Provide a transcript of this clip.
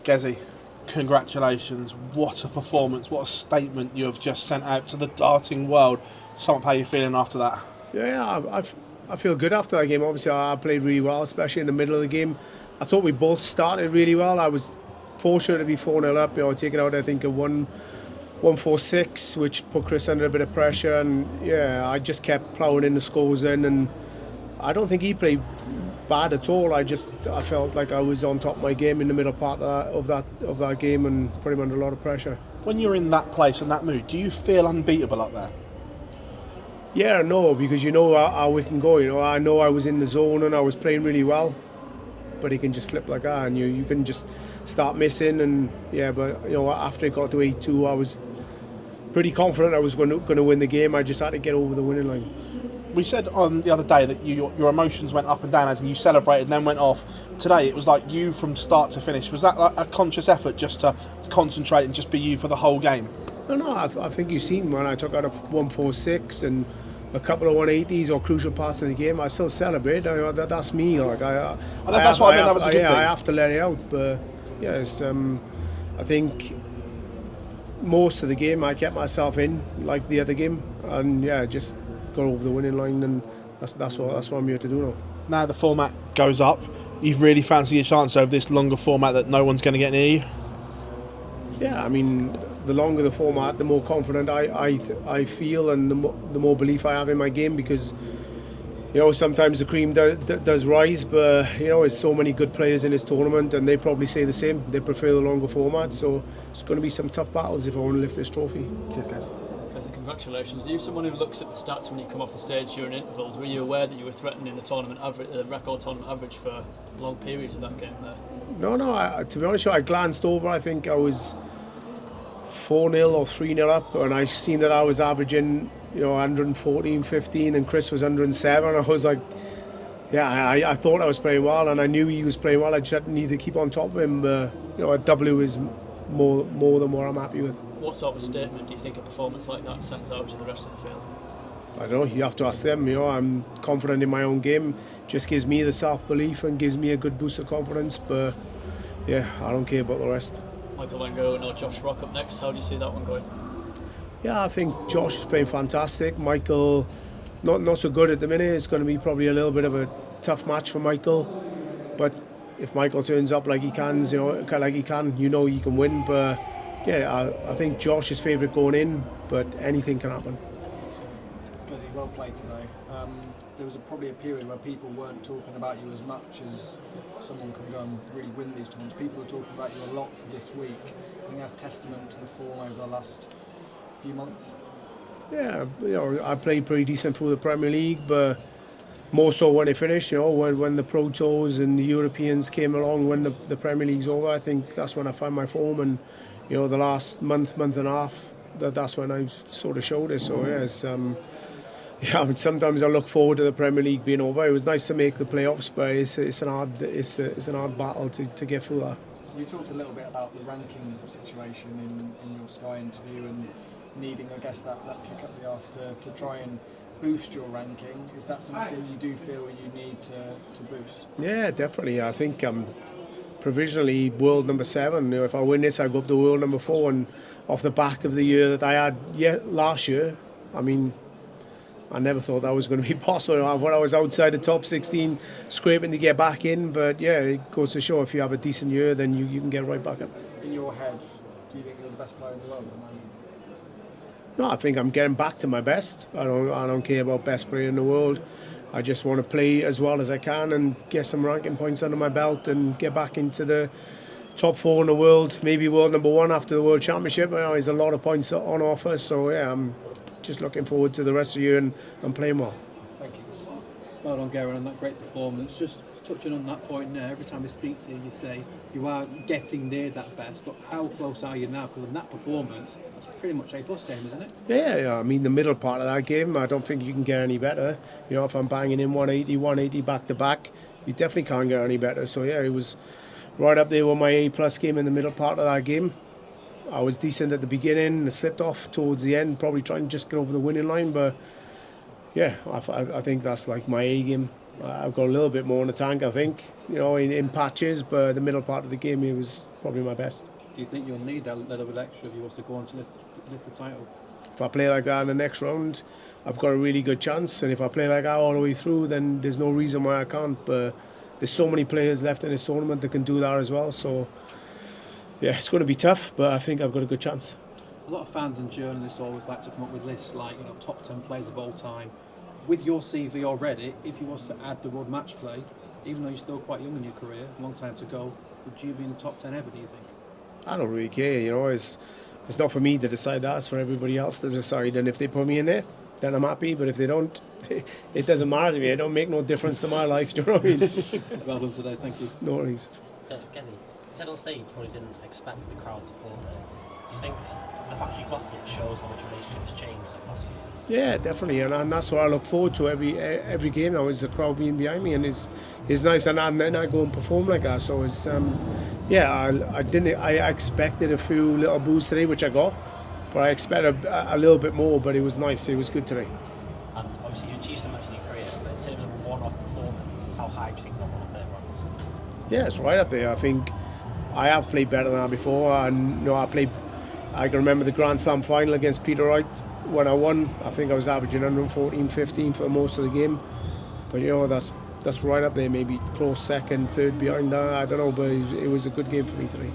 Gezi, congratulations. What a performance, what a statement you have just sent out to the darting world. Sum up how you're feeling after that. Yeah, I feel good after that game. Obviously, I played really well, especially in the middle of the game. I thought we both started really well. I was fortunate to be 4-0 up, taking out, I think, a 1-4-6, which put Chris under a bit of pressure. And yeah, I just kept ploughing in the scores in, and I don't think he played bad at all. I felt like I was on top of my game in the middle part of that game and put him under a lot of pressure. When you're in that place and that mood, do you feel unbeatable up there? Yeah, no, because you know how we can go. I know I was in the zone and I was playing really well, but he can just flip like that, and you can just start missing. And yeah, but after it got to 8-2, I was pretty confident I was going to win the game. I just had to get over the winning line. We said on the other day that your emotions went up and down as you celebrated and then went off. Today it was like you from start to finish. Was that like a conscious effort just to concentrate and just be you for the whole game? No, I think you've seen when I took out a 1-4-6 and a couple of 180s or crucial parts of the game, I still celebrate. That's me. Like that's what I mean. That was a good thing. I have to let it out. But yes, I think most of the game I kept myself in, like the other game, and yeah, just got over the winning line, and that's what I'm here to do now. Now the format goes up. You've really fancied your chance over this longer format that no one's going to get near you. Yeah, I mean, the longer the format, the more confident I feel, and the more belief I have in my game, because sometimes the cream does rise, but there's so many good players in this tournament, and they probably say the same. They prefer the longer format, so it's going to be some tough battles if I want to lift this trophy. Cheers, guys. Congratulations. Are you someone who looks at the stats when you come off the stage during intervals? Were you aware that you were threatening the tournament average, the record tournament average, for long periods of that game there? No. To be honest, I glanced over. I think I was 4-0 or 3-0 up, and I seen that I was averaging 114, 15, and Chris was 107. I was like, yeah, I thought I was playing well, and I knew he was playing well. I just need to keep on top of him. A W is more than what I'm happy with. What sort of statement do you think a performance like that sends out to the rest of the field? I don't know, you have to ask them. I'm confident in my own game. Just gives me the self-belief and gives me a good boost of confidence, but yeah, I don't care about the rest. Michael Van Gerwen or Josh Rock up next, how do you see that one going? Yeah, I think Josh is playing fantastic. Michael, not so good at the minute. It's going to be probably a little bit of a tough match for Michael, but if Michael turns up like he can, he can win. But yeah, I think Josh is favourite going in, but anything can happen. Gezi, well played today. There was probably a period where people weren't talking about you as much as someone can go and really win these tournaments. People are talking about you a lot this week. I think that's testament to the form over the last few months. Yeah, I played pretty decent through the Premier League, but more so when it finished. When the Pro Tours and the Europeans came along, when the Premier League's over, I think that's when I found my form. And the last month and a half, that's when I sort of showed it. So yeah, sometimes I look forward to the Premier League being over. It was nice to make the playoffs, but it's an hard battle to get through that. You talked a little bit about the ranking situation in your Sky interview and needing, I guess, that kick up the arse to try and boost your ranking. Is that something you do feel you need to boost? Yeah, definitely. I think I'm provisionally world number 7. If I win this, I go up to world number 4, and off the back of the year that I had last year, I mean, I never thought that was going to be possible. When I was outside the top 16, scraping to get back in. But yeah, it goes to show if you have a decent year, then you can get right back up. In your head, do you think you're the best player in the world at the moment? No, I think I'm getting back to my best. I don't care about best player in the world. I just want to play as well as I can and get some ranking points under my belt and get back into the top 4 in the world, maybe world number 1 after the World Championship. There's a lot of points on offer, so yeah, I'm just looking forward to the rest of the year and playing well. Thank you. Well done, Gerwyn, on that great performance. Just touching on that point now, every time we speak to you, you say you are getting near that best, but how close are you now? Because in that performance, that's pretty much A+ game, isn't it? Yeah, I mean, the middle part of that game, I don't think you can get any better. If I'm banging in 180 back to back, you definitely can't get any better. So yeah, it was right up there with my A+ game in the middle part of that game. I was decent at the beginning, I slipped off towards the end, probably trying to just get over the winning line, but yeah, I think that's like my A game. I've got a little bit more in the tank, I think, in patches, but the middle part of the game, it was probably my best. Do you think you'll need that little bit extra if you want to go on to lift the title? If I play like that in the next round, I've got a really good chance, and if I play like that all the way through, then there's no reason why I can't. But there's so many players left in this tournament that can do that as well, so yeah, it's going to be tough, but I think I've got a good chance. A lot of fans and journalists always like to come up with lists like, top 10 players of all time. With your CV already, if you was to add the word match play, even though you're still quite young in your career, a long time to go, would you be in the top 10 ever, do you think? I don't really care, it's not for me to decide that, it's for everybody else to decide, and if they put me in there, then I'm happy, but if they don't, it doesn't matter to me, it don't make no difference to my life, do you know what I mean? Well done today, thank you. No worries. Gezi, you said on stage you probably didn't expect the crowd support there. Do you think the fact you got it shows how much relationships changed over the past few years? Yeah, definitely, and that's what I look forward to every game now, is the crowd being behind me, and it's nice, and then I go and perform like that. So it's I expected a few little boos today, which I got, but I expected a little bit more. But it was nice, it was good today. And obviously you achieved so much in your career, but in terms of one-off performance, how high do you think that one up there ranks? Yeah, it's right up there. I think I have played better than that before, and I can remember the Grand Slam final against Peter Wright when I won. I think I was averaging 114, 15 for most of the game. But that's right up there, maybe close second, third behind that. I don't know, but it was a good game for me today.